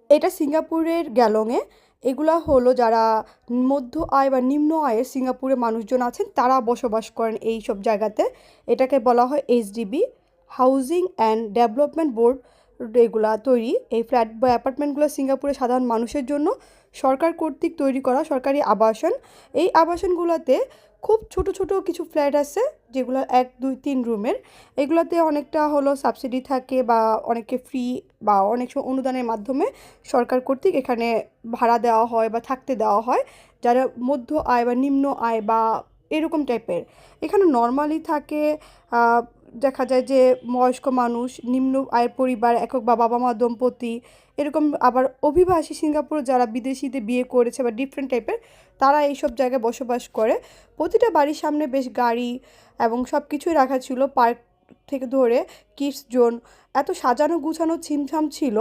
এটা সিঙ্গাপুরের গ্যালংয়ে। এগুলা হলো যারা মধ্য আয় বা নিম্ন আয়ের সিঙ্গাপুরে মানুষজন আছেন তারা বসবাস করেন এই সব জায়গাতে। এটাকে বলা হয় HDB, housing and development board. এগুলা তৈরি এই ফ্ল্যাট বা অ্যাপার্টমেন্টগুলো সিঙ্গাপুরে সাধারণ মানুষের জন্য সরকার কর্তৃক তৈরি করা সরকারি আবাসন। এই আবাসনগুলোতে খুব ছোট ছোট কিছু ফ্ল্যাট আছে যেগুলো 1 2 3 রুমের। এগুলোতে অনেকটা হলো সাবসিডি থাকে বা অনেকে ফ্রি বা অনেক সময় অনুদানের মাধ্যমে সরকার কর্তৃক এখানে ভাড়া দেওয়া হয় বা থাকতে দেওয়া হয় যারা মধ্য আয় বা নিম্ন আয় বা এরকম টাইপের। এখানে নর্মালি থাকে দেখা যায় যে বয়স্ক মানুষ, নিম্ন আয়ের পরিবার, একক বা বাবা মা দম্পতি, এরকম আবার অভিবাসী সিঙ্গাপুর যারা বিদেশিতে বিয়ে করেছে বা ডিফারেন্ট টাইপের তারা এইসব জায়গায় বসবাস করে। প্রতিটা বাড়ির সামনে বেশ গাড়ি এবং সব কিছুই রাখা ছিল, পার্ক থেকে ধরে কিডস জোন। এত সাজানো গুছানো ছিমছাম ছিল,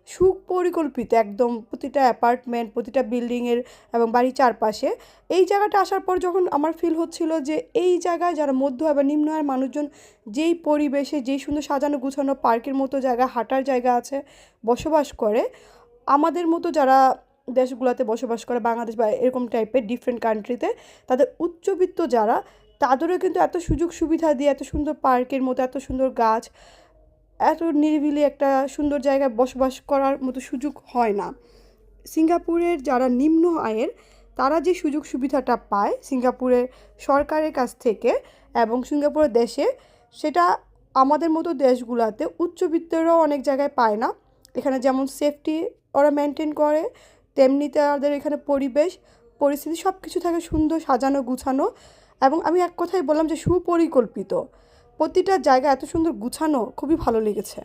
সুপরিকল্পিত একদম প্রতিটা অ্যাপার্টমেন্ট, প্রতিটা বিল্ডিংয়ের এবং বাড়ির চারপাশে। এই জায়গাটা আসার পর যখন আমার ফিল হচ্ছিল যে এই জায়গায় যারা মধ্য আয় বা নিম্ন আয়ের মানুষজন যেই পরিবেশে যেই সুন্দর সাজানো গুছানো পার্কের মতো জায়গা, হাঁটার জায়গা আছে, বসবাস করে, আমাদের মতো যারা দেশগুলোতে বসবাস করে বাংলাদেশ বা এরকম টাইপের ডিফারেন্ট কান্ট্রিতে, তাদের উচ্চবিত্ত যারা, তাদেরও কিন্তু এত সুযোগ সুবিধা দিয়ে এত সুন্দর পার্কের মতো এত সুন্দর গাছ, এত নিরিবিলি একটা সুন্দর জায়গায় বসবাস করার মতো সুযোগ হয় না। সিঙ্গাপুরের যারা নিম্ন আয়ের তারা যে সুযোগ সুবিধাটা পায় সিঙ্গাপুরের সরকারের কাছ থেকে এবং সিঙ্গাপুরের দেশে, সেটা আমাদের মতো দেশগুলোতে উচ্চবিত্তরাও অনেক জায়গায় পায় না। এখানে যেমন সেফটি ওরা মেনটেন করে, তেমনি তাদের এখানে পরিবেশ পরিস্থিতি সব কিছু থাকে সুন্দর সাজানো গুছানো। এবং আমি এক কথাই বললাম যে সুপরিকল্পিত, প্রতিটা জায়গা এত সুন্দর গুছানো, খুবই ভালো লেগেছে।